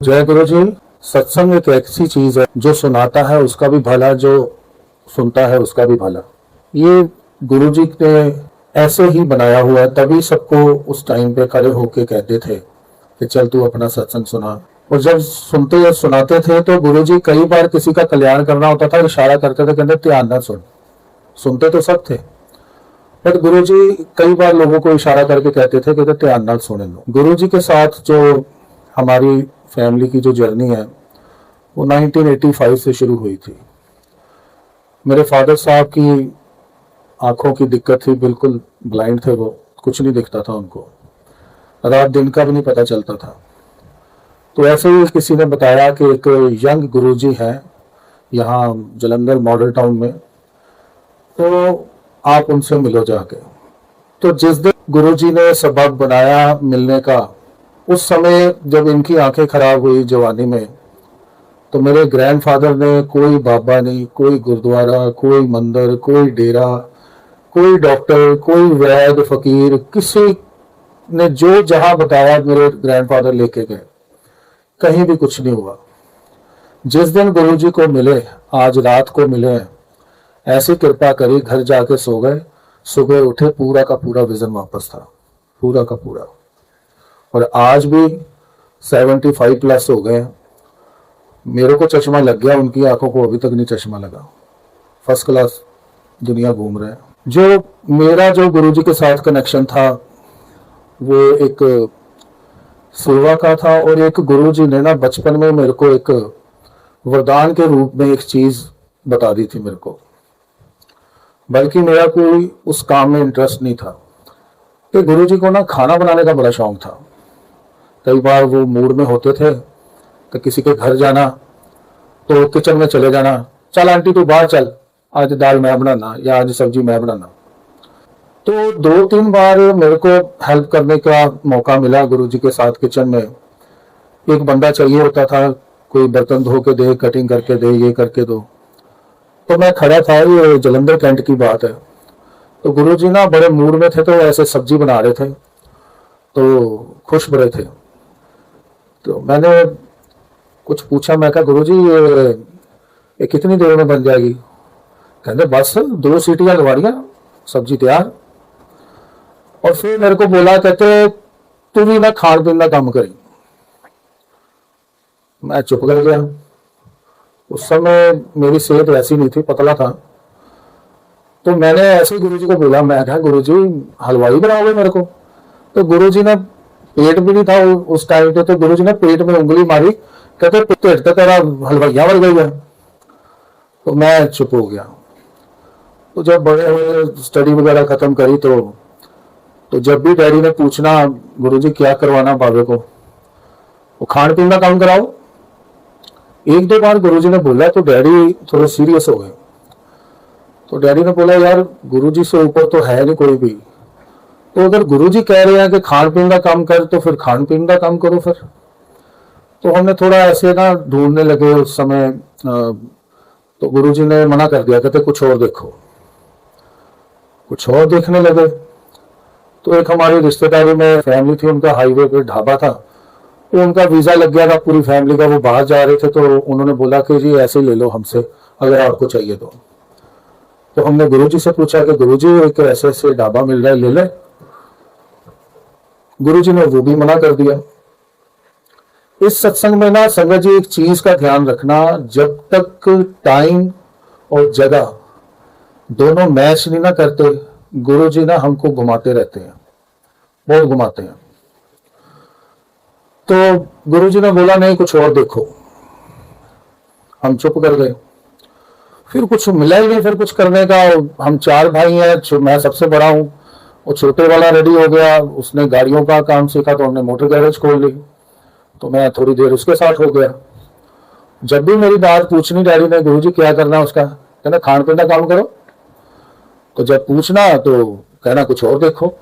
जय गुरु जी। सत्संग एक ऐसी चीज है जो सुनाता है उसका भी भला, जो सुनता है उसका भी भला। ये गुरु जी ने ऐसे ही बनाया हुआ है, तभी सबको उस टाइम पे खड़े होके कहते थे कि चल तू अपना सत्संग सुना। और जब सुनते या सुनाते थे तो गुरु जी कई बार किसी का कल्याण करना होता था, इशारा करते थे, कहते ध्यान ना सुन। सुनते तो सब थे, पर गुरु जी कई बार लोगों को इशारा करके कहते थे कि ध्यान ना सुने लो। गुरु जी के साथ जो हमारी फैमिली की जो जर्नी है वो 1985 से शुरू हुई थी। मेरे फादर साहब की आंखों की दिक्कत थी, बिल्कुल ब्लाइंड थे, वो कुछ नहीं दिखता था उनको, रात दिन का भी नहीं पता चलता था। तो ऐसे ही किसी ने बताया कि एक यंग गुरुजी हैं यहाँ जलंधर मॉडल टाउन में, तो आप उनसे मिलो जाके। तो जिस दिन गुरुजी ने सबब बनाया मिलने का, उस समय जब इनकी आंखें खराब हुई जवानी में, तो मेरे ग्रैंडफादर ने कोई बाबा नहीं, कोई गुरुद्वारा, कोई मंदिर, कोई डेरा, कोई डॉक्टर, कोई वैद फकीर, किसी ने जो जहां बताया मेरे ग्रैंडफादर लेके गए, कहीं भी कुछ नहीं हुआ। जिस दिन गुरुजी को मिले, आज रात को मिले, ऐसी कृपा करी, घर जाके सो गए, सुबह उठे, पूरा का पूरा विजन वापस था, पूरा का पूरा। और आज भी 75 प्लस हो गए। मेरे को चश्मा लग गया, उनकी आंखों को अभी तक नहीं चश्मा लगा। फर्स्ट क्लास दुनिया घूम रहे हैं। जो मेरा जो गुरुजी के साथ कनेक्शन था वो एक सेवा का था, और एक गुरुजी ने ना बचपन में मेरे को एक वरदान के रूप में एक चीज बता दी थी मेरे को, बल्कि मेरा कोई उस काम में इंटरेस्ट नहीं था। कि गुरुजी को ना खाना बनाने का बड़ा शौक था। कई बार वो मूड में होते थे तो किसी के घर जाना, तो किचन में चले जाना, चल आंटी तू बाहर चल, आज दाल मैं बनाना या आज सब्जी मैं बनाना। तो 2-3 बार मेरे को हेल्प करने का मौका मिला गुरुजी के साथ किचन में। एक बंदा चाहिए होता था, कोई बर्तन धो के दे, कटिंग करके दे, ये करके दो। तो मैं खड़ा था, ये जलंधर कैंट की बात है। तो गुरुजी ना बड़े मूड में थे, तो ऐसे सब्जी बना रहे थे, तो खुश बड़े थे। तो मैंने कुछ पूछा, मैं कहा गुरुजी ये कितनी देर में बन जाएगी? कहते बस 2 सीटियां लगवानियां, सब्जी तैयार। और फिर मेरे को बोला, कहते तू भी ना खान पीन का काम करी। मैं चुप कर गया। उस समय मेरी सेहत वैसी नहीं थी, पतला था। तो मैंने ऐसे ही गुरुजी को बोला, मैं कहा गुरुजी हलवाई बनाओगे मेरे को? तो गुरुजी ने, पेट भी नहीं था उस टाइम पे, तो गुरुजी ने पेट में उंगली मारी, कहते पेट तो तेरा हलवाइया बन गई है। तो मैं चुप हो गया। तो जब बड़े स्टडी वगैरह खत्म करी, तो जब भी डैडी ने पूछना गुरुजी क्या करवाना बाबे को, वो खान पीन का काम कराओ। 1-2 बार गुरुजी ने बोला तो डैडी थोड़े सीरियस हो गए। तो डैडी ने बोला, यार गुरुजी से ऊपर तो है नहीं कोई भी, तो अगर गुरुजी कह रहे हैं कि खान पीन का काम कर, तो फिर खान पीन का काम करो फिर। तो हमने थोड़ा ऐसे ना ढूंढने लगे उस समय। तो गुरुजी ने मना कर दिया, कहते कुछ और देखो। कुछ और देखने लगे। तो एक हमारी रिश्तेदारी में फैमिली थी, उनका हाईवे पे ढाबा था, तो उनका वीजा लग गया था पूरी फैमिली का, वो बाहर जा रहे थे। तो उन्होंने बोला कि जी ऐसे ले लो हमसे, अगर आपको चाहिए तो हमने गुरुजी से पूछा कि गुरुजी एक ऐसे ऐसे ढाबा मिल रहा है, ले ले। गुरुजी ने वो भी मना कर दिया। इस सत्संग में ना संगत जी एक चीज का ध्यान रखना, जब तक टाइम और जगह दोनों मैच नहीं ना करते, गुरुजी ना हमको घुमाते रहते हैं, बहुत घुमाते हैं। तो गुरुजी ने बोला नहीं कुछ और देखो। हम चुप कर गए। फिर कुछ मिला ही नहीं फिर कुछ करने का। हम 4 भाई हैं, मैं सबसे बड़ा हूँ। वो छोटे वाला रेडी हो गया, उसने गाड़ियों का काम सीखा, तो हमने मोटर गैरेज खोल ली। तो मैं थोड़ी देर उसके साथ हो गया। जब भी मेरी बात पूछनी डैडी ने, गुरुजी क्या करना है उसका, कहना खान पीन का काम करो। तो जब पूछना तो कहना कुछ और देखो।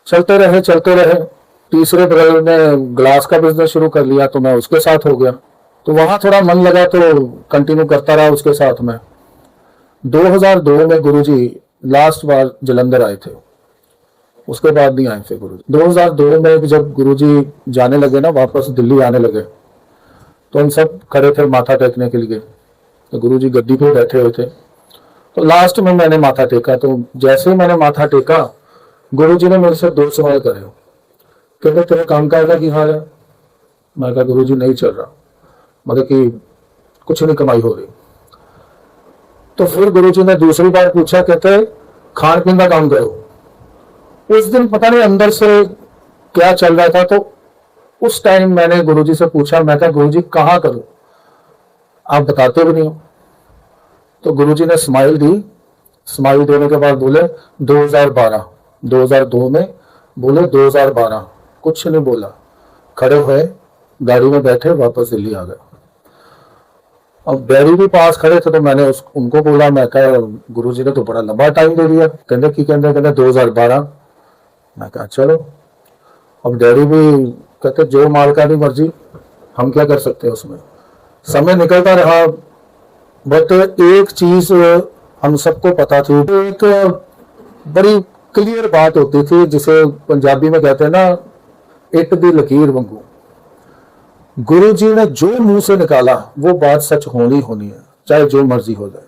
चलते रहे चलते रहे। तीसरे ब्रदर ने ग्लास का बिजनेस शुरू कर लिया, तो मैं उसके साथ हो गया। तो वहां थोड़ा मन लगा तो कंटिन्यू करता रहा उसके साथ में। 2002 में गुरुजी लास्ट बार जलंधर आए थे। उसके बाद नहीं आए फिर गुरुजी। 2002 में जब गुरुजी जाने लगे ना, वापस दिल्ली आने लगे, तो हम सब खड़े थे माथा टेकने के लिए। तो गुरुजी गद्दी पे बैठे हुए थे, तो लास्ट में मैंने माथा टेका। तो जैसे ही मैंने माथा टेका, गुरुजी ने मेरे से 2 सवाल करे। कहते तेरे काम काज का की हाल है? मैं कहा गुरुजी नहीं चल रहा, मतलब कि कुछ नहीं कमाई हो रही। तो फिर गुरुजी ने दूसरी बार पूछा, कहते खान पीन का काम करो। उस दिन पता नहीं अंदर से क्या चल रहा था, तो उस टाइम मैंने गुरुजी से पूछा, मैं कहा गुरुजी कहाँ करूं, आप बताते भी नहीं हो। तो गुरुजी ने स्माइल दी। स्माइल देने के बाद बोले 2012, 2002 में बोले 2012, कुछ नहीं बोला, खड़े हुए गाड़ी में बैठे वापस दिल्ली आ गए। अब डैडी भी पास खड़े थे, तो मैंने उनको बोला, मैं कहा गुरुजी ने तो बड़ा लंबा टाइम दे दिया। कहते 2012। मैं कहा चलो। अब डैडी भी कहते जो मालका की मर्जी, हम क्या कर सकते हैं उसमें। समय निकलता रहा, बट एक चीज हम सबको पता थी, एक बड़ी क्लियर बात होती थी, जिसे पंजाबी में कहते हैं ना, इट दी लकीर वांगू। गुरुजी ने जो मुंह से निकाला वो बात सच होनी होनी है, चाहे जो मर्जी हो जाए।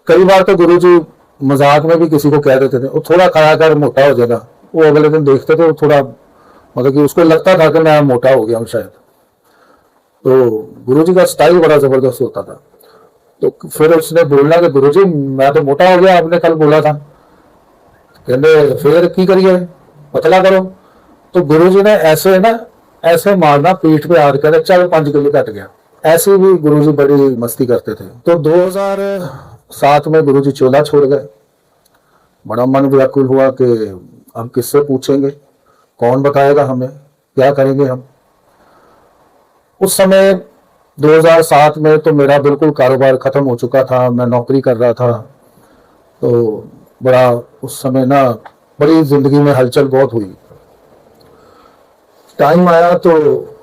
कई बार तो गुरुजी मजाक में भी किसी को कह देते थे, वो थोड़ा खाया कर मोटा हो जाएगा। वो अगले दिन देखते थे, वो थोड़ा मतलब कि उसको लगता था कि मैं मोटा हो गया हूं शायद। तो गुरुजी का स्टाइल बड़ा जबरदस्त होता था। तो फिर उसने बोलना कि गुरुजी मैं तो मोटा हो गया, आपने कल बोला था। कहते फिर की करिए, पतला करो। तो गुरुजी ने ऐसे ना, ऐसे मारना पीठ पे हाथ, कहते चल 5 किलो घट गया। ऐसे भी गुरुजी बड़ी मस्ती करते थे। तो 2007 में गुरुजी चोला छोड़ गए। बड़ा मन व्याकुल हुआ कि हम किससे पूछेंगे, कौन बताएगा हमें, क्या करेंगे हम। उस समय 2007 में तो मेरा बिल्कुल कारोबार खत्म हो चुका था, मैं नौकरी कर रहा था। तो बड़ा उस समय ना बड़ी जिंदगी में हलचल बहुत हुई। टाइम आया तो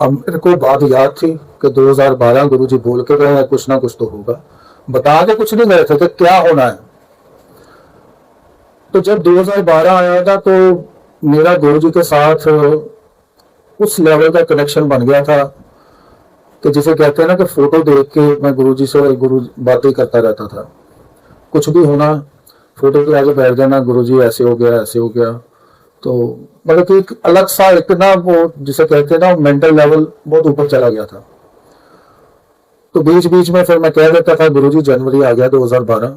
अब मेरे को बात याद थी कि 2012 गुरुजी बोल के गए हैं कुछ ना कुछ तो होगा, बता के कुछ नहीं गए थे कि क्या होना है। तो जब 2012 आया था, तो मेरा गुरुजी के साथ उस लेवल का कनेक्शन बन गया था कि जिसे कहते हैं ना कि फोटो देख के मैं गुरुजी से बातें करता रहता था। कुछ भी होना, फोटो के आगे बैठ जाना, गुरुजी ऐसे हो गया, ऐसे हो गया। तो मतलब कि एक अलग सा एक ना, वो जिसे कहते हैं ना, मेंटल लेवल बहुत ऊपर चला गया था। तो बीच बीच में फिर मैं कह देता था गुरुजी जनवरी आ गया 2012,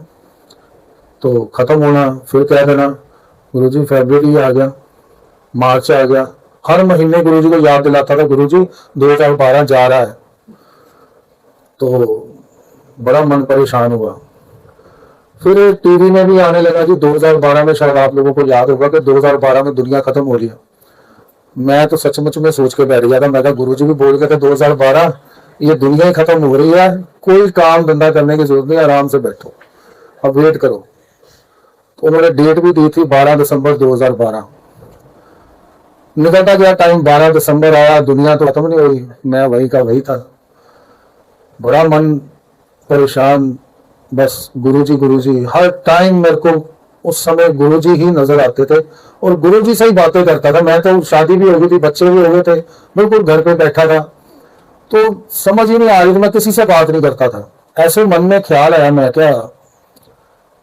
तो खत्म होना, फिर कह देना गुरुजी फरवरी आ गया, मार्च आ गया। हर महीने गुरुजी को याद दिलाता था गुरुजी 2012 जा रहा है। तो बड़ा मन परेशान हुआ। फिर टीवी में भी आने लगा जी 2012 में, शायद आप लोगों को याद होगा कि 2012 में दुनिया खत्म हो रही है। मैं तो सचमुच में सोच के बैठ गया था। मैं कहा गुरुजी भी बोल गए थे 2012 ये दुनिया ही खत्म हो रही है, कोई काम धंधा करने की जरूरत नहीं, आराम से बैठो, अब वेट करो। तो उन्होंने डेट भी दी थी 12 दिसंबर 2012। निकलता गया टाइम, 12 दिसंबर आया, दुनिया तो खत्म नहीं हुई, मैं वही का वही था। बड़ा मन परेशान, बस गुरुजी हर टाइम मेरे को उस समय गुरुजी ही नजर आते थे और गुरुजी से ही बातें करता था। मैं तो शादी भी हो गई थी, बच्चे भी हो गए थे, बिल्कुल घर पे बैठा था, तो समझ ही नहीं आ रही थी, मैं किसी से बात नहीं करता था। ऐसे मन में ख्याल आया, मैं क्या,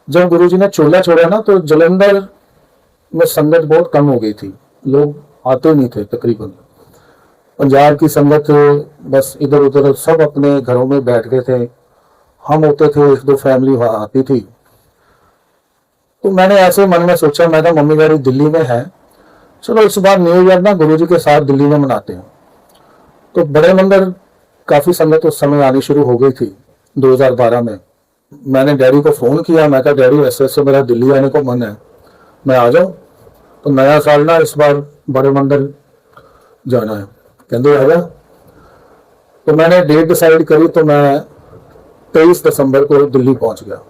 जब गुरुजी ने चोला छोड़ा ना, तो जलंधर में संगत बहुत कम हो गई थी, लोग आते नहीं थे तकरीबन। पंजाब की संगत बस इधर उधर सब अपने घरों में बैठ गए थे, हम होते थे, 1-2 फैमिली आती थी। तो मैंने ऐसे मन में सोचा, मैं तो मम्मी डैडी दिल्ली में है, चलो इस बार न्यू ईयर ना गुरुजी के साथ दिल्ली में मनाते हैं। तो बड़े मंदिर काफी संगत उस समय आनी शुरू हो गई थी 2012 में। मैंने डैडी को फोन किया, मैं कहा डैडी ऐसे ऐसे मेरा दिल्ली आने को मन है, मैं आ जाऊं। तो नया साल ना इस बार बड़े मंदिर जाना है, कहते आ जा। तो मैंने डेट डिसाइड करी, तो मैं 23 दिसंबर को दिल्ली पहुंच गया।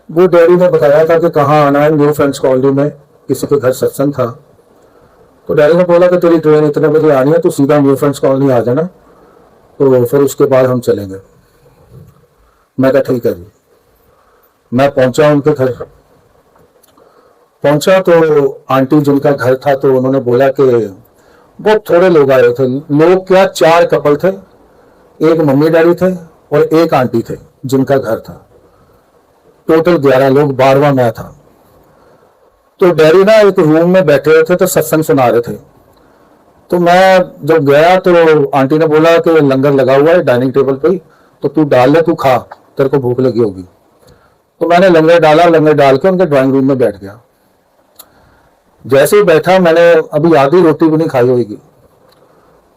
वो डैडी ने बताया था कि कहाँ आना है, न्यू फ्रेंड्स कॉलोनी में किसी के घर सत्संग था। तो डैडी ने बोला कि तेरी ट्रेन इतने बजे आनी है, तो सीधा न्यू फ्रेंड्स कॉलोनी आ जाना, तो फिर उसके बाद हम चलेंगे। मैं कहा ठीक है जी। मैं पहुंचा उनके घर, पहुंचा तो आंटी जिनका घर था तो उन्होंने बोला कि बहुत थोड़े लोग आए थे। लोग क्या, 4 कपल थे, एक मम्मी डैडी थे और एक आंटी थे जिनका घर था। टोटल 11 लोग, 12वां मैं था। तो डैडी ना एक रूम में बैठे हुए थे तो सत्संग सुना रहे थे। तो मैं जब गया तो आंटी ने बोला कि लंगर लगा हुआ है डाइनिंग टेबल पे ही, तो तू डाल ले, तू खा, तेरे को भूख लगी होगी। तो मैंने लंगर डाला, लंगर डाल के उनके ड्राइंग रूम में बैठ गया। जैसे ही बैठा, मैंने अभी आधी रोटी भी नहीं खाई होगी,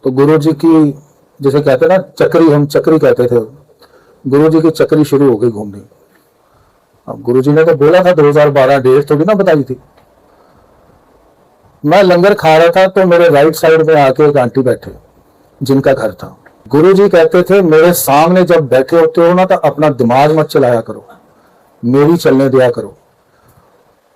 तो गुरु जी की, जैसे कहते हैं ना चक्री, हम चक्री कहते थे, गुरु जी की चक्री शुरू हो गई घूमनी। अब गुरु जी ने तो बोला था 2012 डेट थोड़ी ना बताई थी। मैं लंगर खा रहा था तो मेरे राइट साइड में आके एक आंटी बैठे जिनका घर था। गुरु जी कहते थे मेरे सामने जब बैठे होते हो ना तो अपना दिमाग मत चलाया करो, मेरी चलने दिया करो।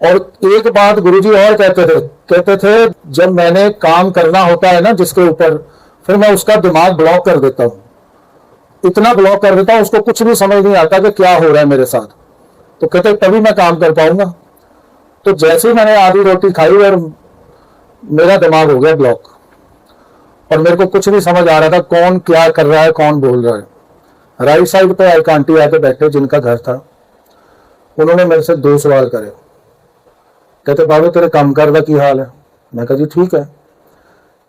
और एक बात गुरुजी और कहते थे जब मैंने काम करना होता है ना जिसके ऊपर, फिर मैं उसका दिमाग ब्लॉक कर देता हूं, इतना ब्लॉक कर देता हूं उसको कुछ भी समझ नहीं आता कि क्या हो रहा है मेरे साथ। तो कहते तभी मैं काम कर पाऊंगा। तो जैसे ही मैंने आधी रोटी खाई और मेरा दिमाग हो गया ब्लॉक, और मेरे को कुछ नहीं समझ आ रहा था कौन क्या कर रहा है, कौन बोल रहा है। राइट साइड पे एक आंटी आके बैठे जिनका घर था, उन्होंने मेरे से 2 सवाल करे। कहते बाबू तेरे काम करदा की हाल है? मैं कहा जी ठीक है।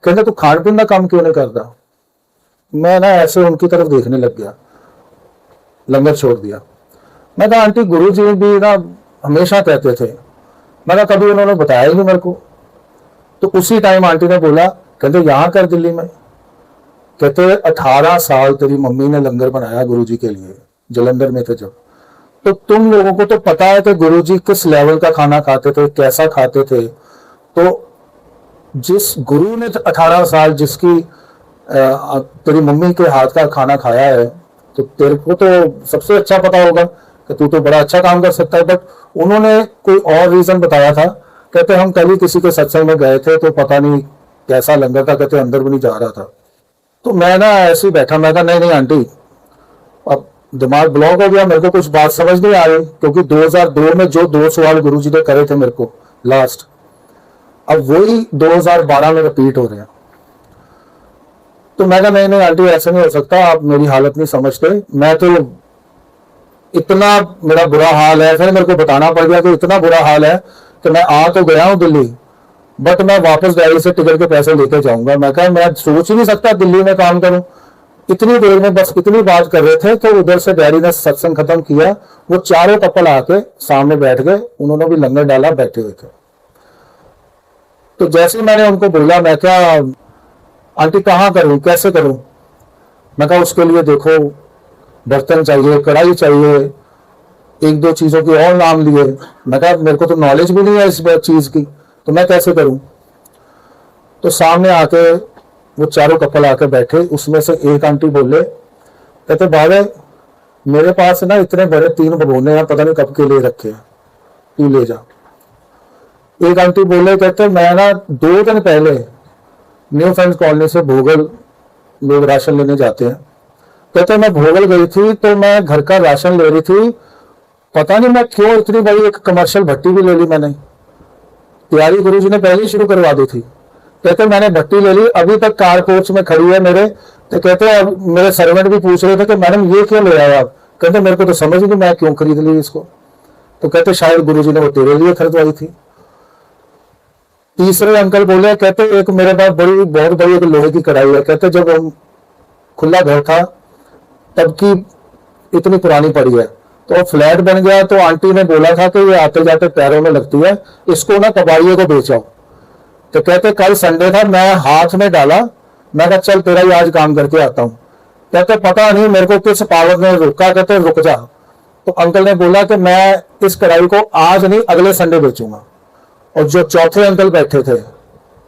कहते तू खान पीन का काम क्यों नहीं करता? मैं ना ऐसे उनकी तरफ देखने लग गया, लंगर छोड़ दिया। मैं कहा आंटी गुरु जी भी ना हमेशा कहते थे, मैं कभी उन्होंने बताया ही नहीं मेरे को। तो उसी टाइम आंटी ने बोला, कहते यहाँ कर दिल्ली में। कहते 18 साल तेरी मम्मी ने लंगर बनाया गुरु जी के लिए, जलंधर में थे जब। तो तुम लोगों को तो पता है कि गुरु जी किस लेवल का खाना खाते थे, कैसा खाते थे। तो जिस गुरु ने 18 साल जिसकी तेरी मम्मी के हाथ का खाना खाया है, तो तेरे को तो सबसे अच्छा पता होगा कि तू तो बड़ा अच्छा काम कर सकता है। बट उन्होंने कोई और रीजन बताया था। कहते हम कल ही किसी के सत्संग में गए थे तो पता नहीं कैसा लंगर था, कहते अंदर भी नहीं जा रहा था। तो मैं ना ऐसे ही बैठा, मैं कहा नहीं नहीं आंटी, अब दिमाग ब्लॉक हो गया, मेरे को कुछ बात समझ नहीं आ रही, क्योंकि 2002 में जो 2 सवाल गुरु जी ने करे थे मेरे को लास्ट, अब वही 2012 में रिपीट हो रहे हैं। तो मैं कहा नहीं नहीं आंटी ऐसा नहीं हो सकता, आप मेरी हालत नहीं समझते। मैं तो इतना मेरा बुरा हाल है, फिर मेरे को बताना पड़ गया कि इतना बुरा हाल है कि मैं आ तो गया हूं दिल्ली, बट मैं वापस दिल्ली से टिकट के पैसे लेके जाऊंगा। मैं कहा मैं सोच ही नहीं सकता दिल्ली में काम करूं। इतनी देर में बस इतनी बात कर रहे थे तो उधर से डैडी ने सत्संग खत्म किया, वो चारों कपल आके सामने बैठ गए, उन्होंने भी लंगर डाला, बैठे हुए थे। तो जैसे मैंने उनको बोला, मैं क्या आंटी कहाँ करूं, कैसे करूं? मैं कहा उसके लिए देखो बर्तन चाहिए, कढ़ाई चाहिए, 1-2 चीजों की और नाम लिए। मैं कहा मेरे को तो नॉलेज भी नहीं है इस चीज की, तो मैं कैसे करूं? तो सामने आके वो चारों कपल आके बैठे, उसमें से एक आंटी बोले, कहते बाबे मेरे पास ना इतने बड़े 3 भगोने हैं, पता नहीं कब के लिए रखे हैं, तू ले जा। एक आंटी बोले, कहते मैं ना 2 दिन पहले न्यू फ्रेंड्स कॉलोनी से भोगल लोग राशन लेने जाते हैं। कहते मैं भोगल गई थी तो मैं घर का राशन ले रही थी, पता नहीं मैं क्यों इतनी बड़ी एक कमर्शियल भट्टी भी ले ली मैंने, तैयारी गुरु जी ने पहले ही शुरू करवा दी थी। कहते मैंने भट्टी ले ली, अभी तक कार कोच में खड़ी है मेरे। तो कहते अब मेरे सर्वेंट भी पूछ रहे थे कि मैडम ये क्यों ले आए आप? कहते मेरे को तो समझ नहीं मैं क्यों खरीद ली इसको। तो कहते शायद गुरु जी ने वो तेरे लिए खरीदवाई थी। तीसरे अंकल बोले, कहते एक मेरे पास बहुत बड़ी एक लोहे की कढ़ाई है, कहते जब हम खुला घर था तब की इतनी पुरानी पड़ी है, तो फ्लैट बन गया तो आंटी ने बोला था कि ये आते जाते पैरों में लगती है, इसको ना कबाड़िए को बेच आओ। तो कहते कल संडे था, मैं हाथ में डाला, मैं कहा चल तेरा ही आज काम करके आता हूँ। कहते पता नहीं मेरे को किस पावर ने रोका, कहते रुक जा। तो अंकल ने बोला कि मैं इस कढ़ाई को आज नहीं अगले संडे बेचूंगा। और जो चौथे अंकल बैठे थे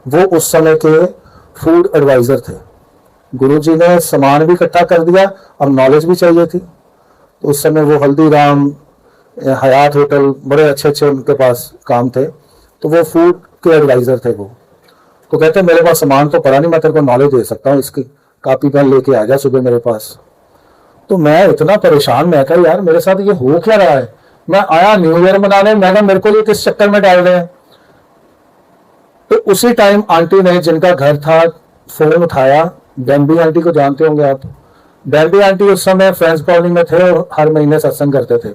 वो उस समय के फूड एडवाइजर थे। गुरुजी ने सामान भी इकट्ठा कर दिया, अब नॉलेज भी चाहिए थी। तो उस समय वो हल्दीराम, हयात होटल, बड़े अच्छे अच्छे उनके पास काम थे, तो वो फूड के एडवाइजर थे वो। तो कहते मेरे पास सामान तो पड़ा नहीं, मैं तेरे को नॉलेज दे सकता हूँ, इसकी कॉपी पेन लेके आ जा सुबह मेरे पास। तो मैं इतना परेशान, मैं कहा यार मेरे साथ ये हो क्या रहा है। मैं आया न्यू ईयर मनाने, मैं कहा मेरे को ये किस चक्कर में डाल रहे हैं। तो उसी टाइम आंटी ने, जिनका घर था, फोन उठाया। डैम्बी आंटी को जानते होंगे आप। डैम्बी आंटी उस समय फ्रेंड्स कॉलोनी में थे और हर महीने सत्संग करते थे।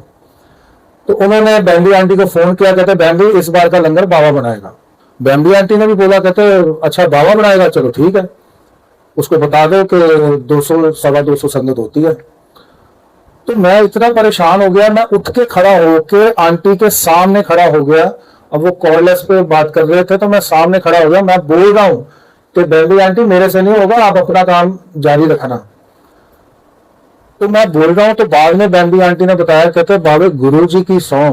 तो उन्होंने बैम्बी आंटी को फोन किया, कहते बैम्बी इस बार का लंगर बाबा बनाएगा। बैम्बी आंटी ने भी बोला, कहते अच्छा बाबा बनाएगा, चलो ठीक है, उसको बता दो कि 200 सवा 200 संगत होती है। तो मैं इतना परेशान हो गया, मैं उठ के खड़ा होके आंटी के सामने खड़ा हो गया। अब वो कॉर्डलेस पे बात कर रहे थे तो मैं सामने खड़ा हो गया। मैं बोल रहा हूं कि बैम्बी आंटी मेरे से नहीं होगा, आप अपना काम जारी रखना। तो मैं बोल रहा हूं तो बाद में बैम्बी आंटी ने बताया, कहते बाबे गुरु जी की सौं,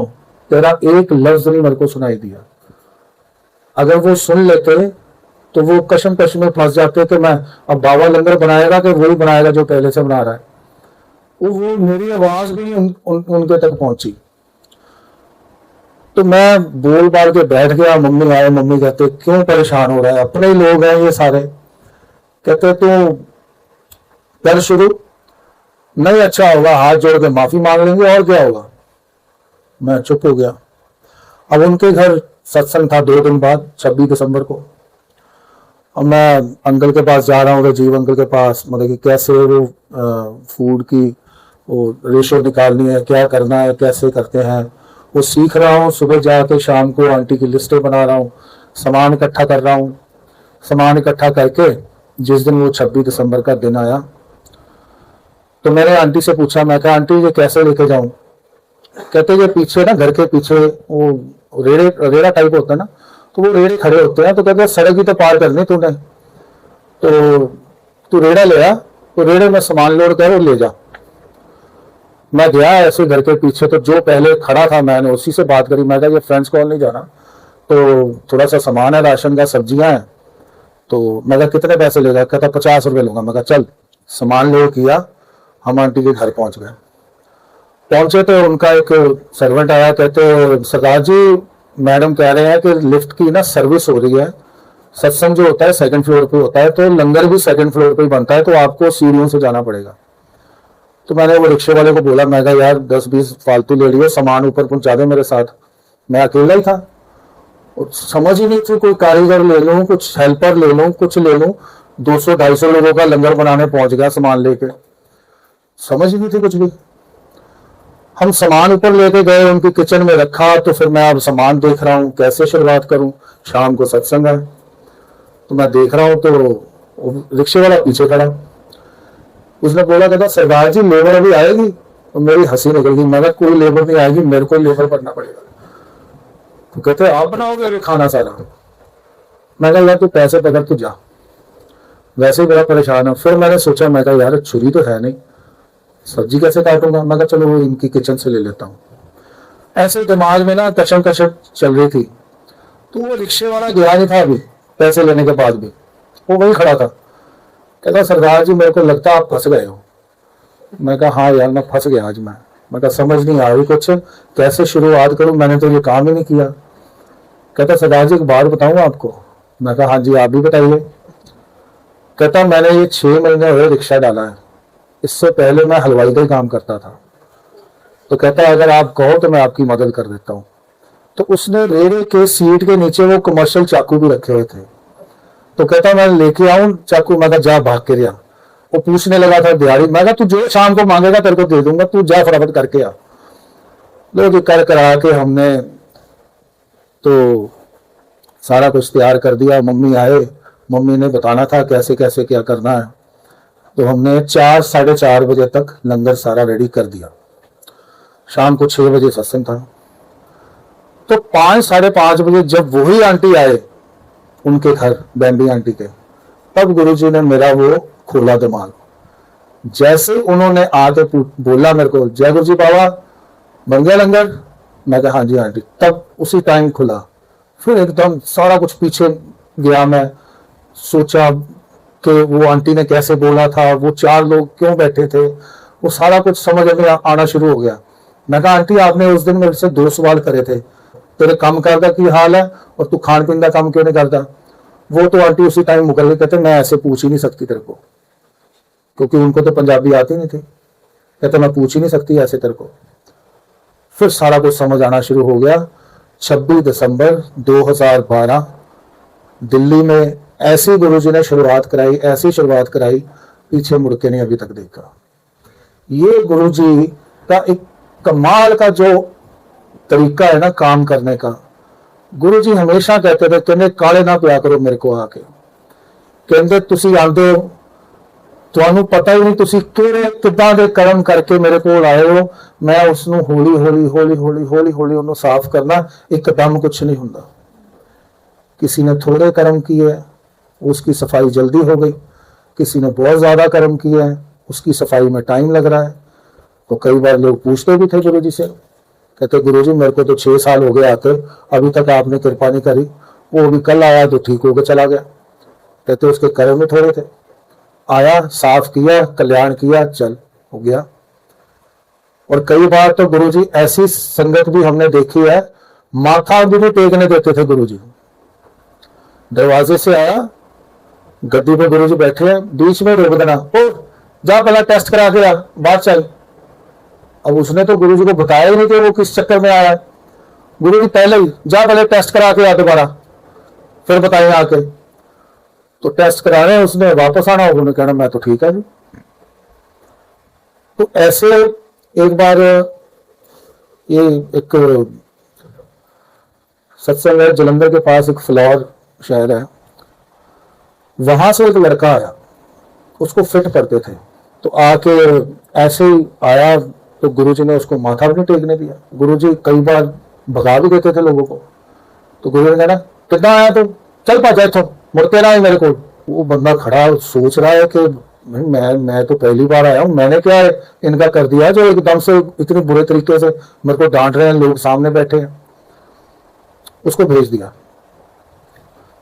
तेरा एक लफ्ज नहीं मेरे को सुनाई दिया। अगर वो सुन लेते तो वो कशम कशम में फंस जाते कि मैं अब बाबा लंगर बनाएगा कि वही बनाएगा जो पहले से बना रहा है। वो मेरी आवाज भी उनके तक पहुंची। तो मैं बोल बाल के बैठ गया। मम्मी आए, मम्मी कहते क्यों परेशान हो रहा है, अपने ही लोग हैं ये सारे। कहते तो कर शुरू, नहीं अच्छा होगा हाथ जोड़ के माफी मांग लेंगे और क्या होगा। मैं चुप हो गया। अब उनके घर सत्संग था 2 दिन बाद, 26 दिसंबर को। अब मैं अंकल के पास जा रहा हूँ, राजीव अंकल के पास, मतलब कि कैसे वो फूड की वो रेशो निकालनी है, क्या करना है, कैसे करते हैं, वो सीख रहा हूँ। सुबह जाके शाम को आंटी की लिस्टें बना रहा हूँ, सामान इकट्ठा कर रहा हूँ। सामान इकट्ठा करके जिस दिन वो 26 दिसंबर का दिन आया तो मैंने आंटी से पूछा, मैं कहा आंटी ये कैसे लेके जाऊं। कहते ये पीछे ना, घर के पीछे वो रेड़ा टाइप होता है ना, तो वो रेड़े खड़े होते हैं। तो कहते सड़क ही तो पार करनी तूने, तो तू रेड़ा ले आ, तो रेड़े में सामान लोड कर और ले जा। मैं गया ऐसे घर के पीछे, तो जो पहले खड़ा था मैंने उसी से बात करी। मैं कहा ये फ्रेंड्स कॉल नहीं जाना, तो थोड़ा सा सामान है, राशन का, सब्जियां हैं। तो मैं कहा कितने पैसे लेगा। कहता 50 रुपये लूंगा। मैं कहा चल। सामान लोड किया, हम आंटी के घर पहुंच गए। पहुंचे तो उनका एक सर्वेंट आया, कहते सरदार जी मैडम कह रहे हैं कि लिफ्ट की ना सर्विस हो रही है, सत्संग जो होता है 2nd फ्लोर पे होता है, तो लंगर भी 2nd फ्लोर पे ही बनता है, तो आपको सीढ़ियों से जाना पड़ेगा। तो मैंने वो रिक्शे वाले को बोला, मैं कहा यार 10-20 फालतू ले लियो, सामान ऊपर पहुंचा दे मेरे साथ। मैं अकेला ही था, समझ ही नहीं थी, कोई कारीगर ले लूं, कुछ हेल्पर ले लूं, कुछ ले लूं। 200-250 लोगों का लंगर बनाने पहुंच गया सामान लेके, समझ ही नहीं थी कुछ भी। हम सामान ऊपर लेके गए, उनकी किचन में रखा। तो फिर मैं अब सामान देख रहा हूँ कैसे शुरुआत करूं। शाम को सत्संग है तो मैं देख रहा हूँ, तो रिक्शे वाला पीछे खड़ा, उसने बोला, कहता सरदार जी लेबर अभी आएगी। तो मेरी हंसी निकल गई। मैं कोई लेबर नहीं आएगी, मेरे को लेबर बनना पड़ेगा। तो कहते आप बनाओगे खाना सारा। मैं कहा यार तू पैसे पकड़ तू जा, वैसे ही बड़ा परेशान है। फिर मैंने सोचा, मैं कहा यार छुरी तो है नहीं, सब्जी कैसे काटूंगा। मैं कहा चलो वो इनकी किचन से ले लेता हूँ। ऐसे दिमाग में ना कशम कशम चल रही थी। तो वो रिक्शे वाला गया नहीं था अभी, पैसे लेने के बाद भी वो वही खड़ा था। कहता सरदार जी मेरे को लगता है आप फंस गए हो। मैं कहा हाँ यार मैं फंस गया आज। मैं कहा समझ नहीं आ रही कुछ, कैसे शुरुआत करूं, मैंने तो ये काम ही नहीं किया। कहता सरदार जी एक बात बताऊं आपको। मैं कहा हाँ जी आप भी बताइए। कहता मैंने ये 6 महीने हुए रिक्शा डाला है, इससे पहले मैं हलवाई का ही काम करता था। तो कहता अगर आप कहो तो मैं आपकी मदद कर देता हूँ। तो उसने रेड़े के सीट के नीचे वो कमर्शियल चाकू भी रखे हुए थे। तो कहता मैं लेके आऊं चाकू। मैं कहा जा भाग के रिया। वो पूछने लगा था दिहाड़ी। मैं कहा तू जो शाम को मांगेगा तेरे को दे दूंगा, तू जा फटाफट करके आ। लोग कर करा के हमने तो सारा कुछ तैयार कर दिया। मम्मी आए, मम्मी ने बताना था कैसे कैसे क्या करना है। तो हमने 4-4:30 बजे तक लंगर सारा रेडी कर दिया। शाम को 6 बजे सत्संग था। तो 5-5:30 बजे जब वही आंटी आए उनके घर, बैम्बी आंटी के, तब गुरुजी ने मेरा वो खोला दिमाग। जैसे उन्होंने आके बोला मेरे को, जय गुरुजी बाबा बन गया लंगर। मैं कहा हाँ जी आंटी। तब उसी टाइम खुला। फिर एकदम सारा कुछ पीछे गया। मैं सोचा कि वो आंटी ने कैसे बोला था, वो 4 लोग क्यों बैठे थे, वो सारा कुछ समझ में आना शुरू हो गया। मैं कहा आंटी आपने उस दिन मेरे से 2 सवाल करे थे, तेरे काम करदा की हाल है और तू खान पीन का काम क्यों नहीं करता। वो तो आंटी उसी टाइम मुकर गई। कहते मैं ऐसे पूछ ही नहीं सकती तेरे को, क्योंकि उनको तो पंजाबी आती नहीं थी। कहते मैं पूछ ही नहीं सकती ऐसे तेरे को। फिर सारा कुछ समझ आना शुरू हो गया। 26 दिसंबर 2012 दिल्ली में ऐसी गुरुजी ने शुरुआत कराई, ऐसी शुरुआत कराई, पीछे मुड़ के नहीं अभी तक देखा। ये गुरुजी का एक कमाल का जो तरीका है ना काम करने का। गुरुजी हमेशा कहते थे, कहते काले ना पिया करो मेरे को आके, कहते तुसी आंदे हो, ਤੁਹਾਨੂੰ पता ही नहीं तुसी ਕਿਹੜੇ ਕਿੱਦਾਂ ਦੇ ਕਰਮ करके मेरे ਕੋਲ आए हो, मैं उसनों हौली हौली हौली हौली हौली हौली ਉਹਨੂੰ साफ करना, एकदम कुछ नहीं ਹੁੰਦਾ। किसी ने थोड़े कर्म किए उसकी सफाई जल्दी हो गई, किसी ने बहुत ज्यादा कर्म किए हैं उसकी सफाई में टाइम लग रहा है। तो कई बार लोग पूछते भी थे गुरुजी से, कहते गुरुजी मेरे को तो 6 साल हो गए आते, अभी तक आपने कृपा नहीं करी। वो भी कल आया तो ठीक होकर चला गया। कहते उसके कर्म में थोड़े थे, आया साफ किया कल्याण किया चल हो गया। और कई बार तो गुरुजी ऐसी संगत भी हमने देखी है, माथा भी नहीं टेकने देते थे गुरुजी। दरवाजे से आया, गद्दी पे गुरुजी बैठे हैं, बीच में रोक देना, ओ जा पहला टेस्ट करा के आ, बाहर चल। अब उसने तो गुरुजी को बताया ही नहीं कि वो किस चक्कर में आया है। गुरुजी पहले ही जा पहले टेस्ट करा के आ दोबारा, फिर बताइए आके। तो टेस्ट कराने उसने वापस आना, उन्होंने कहना मैं तो ठीक है जी। तो ऐसे एक बार ये एक सत्संग है जलंधर के पास, एक फ्लॉर शहर है, वहां से एक लड़का आया, उसको फिट करते थे। तो आके ऐसे ही आया तो गुरुजी ने उसको माथा भी नहीं टेकने दिया। गुरुजी कई बार भगा भी देते थे लोगों को। तो गुरु ने कहना कितना आया तो चल पा जाए, तो मुड़ते रहा है मेरे को। वो बंदा खड़ा सोच रहा है कि मैं तो पहली बार आया हूँ, मैंने क्या इनका कर दिया जो एकदम से इतने बुरे तरीके से मेरे को डांट रहे हैं, लोग सामने बैठे हैं। उसको भेज दिया,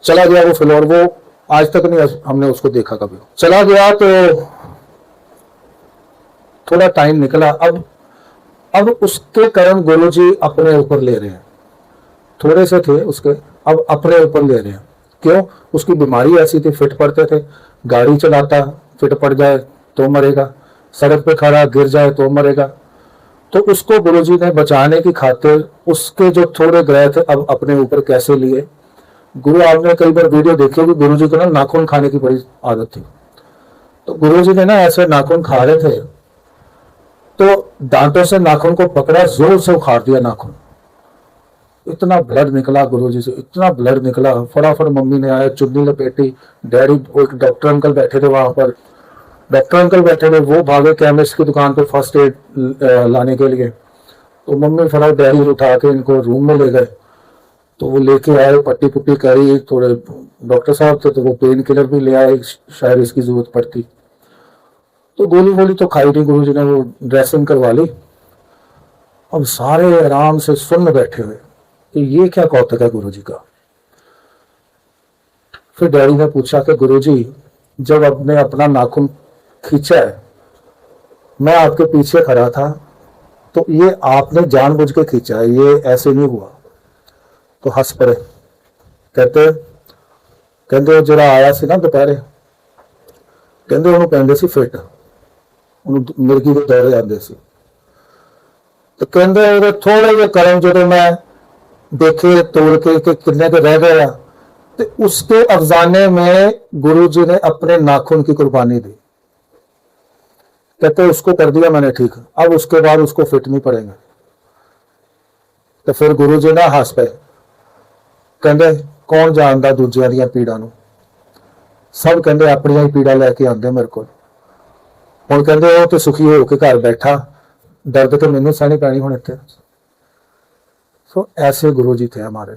चला गया वो फ्लोर। वो आज तक नहीं हमने उसको देखा कभी। चला गया तो थोड़ा टाइम निकला, अब उसके कर्म गुरुजी अपने ऊपर ले रहे हैं। थोड़े से थे उसके, अब अपने ऊपर ले रहे हैं। क्यों? उसकी बीमारी ऐसी थी, फिट पड़ते थे, गाड़ी चलाता फिट पड़ जाए तो मरेगा, सड़क पे खड़ा गिर जाए तो मरेगा। तो उसको गुरुजी ने बचाने की खातिर उसके जो थोड़े ग्रह थे अब अपने ऊपर कैसे लिए। गुरु आपने कई बार वीडियो देखी होगी, गुरुजी को ना नाखून खाने की बड़ी आदत थी। तो गुरुजी ने ना ऐसे नाखून खा रहे थे तो दांतों से नाखून को पकड़ा, जोर से उखाड़ दिया नाखून। इतना ब्लड निकला गुरुजी से, इतना ब्लड निकला। फटाफट मम्मी ने आया, चुन्नी लपेटी, डैडी, एक डॉक्टर अंकल बैठे थे वहां पर, डॉक्टर अंकल बैठे थे, वो भागे केमिस्ट की दुकान पर फर्स्ट एड लाने के लिए। तो मम्मी फटाफट डैडी उठा के इनको रूम में ले गए। तो वो लेके आए, पट्टी पुट्टी करी, थोड़े डॉक्टर साहब थे तो वो पेन किलर भी ले आए, शायद इसकी जरूरत पड़ती। तो गोली वोली तो खाई थी गुरुजी ने, वो ड्रेसिंग करवा ली। अब सारे आराम से सुन बैठे हुए कि ये क्या कौतक है गुरुजी का। फिर डैडी ने पूछा कि गुरुजी जब आपने अपना नाखून खींचा है, मैं आपके पीछे खड़ा था, तो ये आपने जानबूझ के खींचा है, ये ऐसे नहीं हुआ। तो हंस पड़े, कहते जरा आया सी ना दोपहरे, कहते ਉਹਨੂੰ ਕਹਿੰਦੇ ਸੀ ਫਿਟ, ਉਹਨੂੰ ਮਿਰਗੀ ਦੇ ਦੌਰੇ ਆਉਂਦੇ ਸੀ। तो कहते ਉਹਦੇ थोड़े ਜਿਹੇ ਕਰਮ ਜਦੋਂ मैं देखे तोड़ के कितने के रह गया, तो उसके अफजाने में गुरुजी ने अपने नाखून की कुर्बानी दी। कहते उसको कर दिया मैंने ठीक, अब उसके बाद उसको फिट नहीं पड़ेंगे। तो फिर गुरुजी ने हंस पे, कहते कौन जानता दूजिया दी पीड़ा नूं, सब कहते अपनी ही पीड़ा लैके आते मेरे को। हुण कहते वो तो सुखी होकर घर बैठा, दर्द तो मैनू सहनी पैनी हुण इत्थे। सो ऐसे गुरु जी थे हमारे।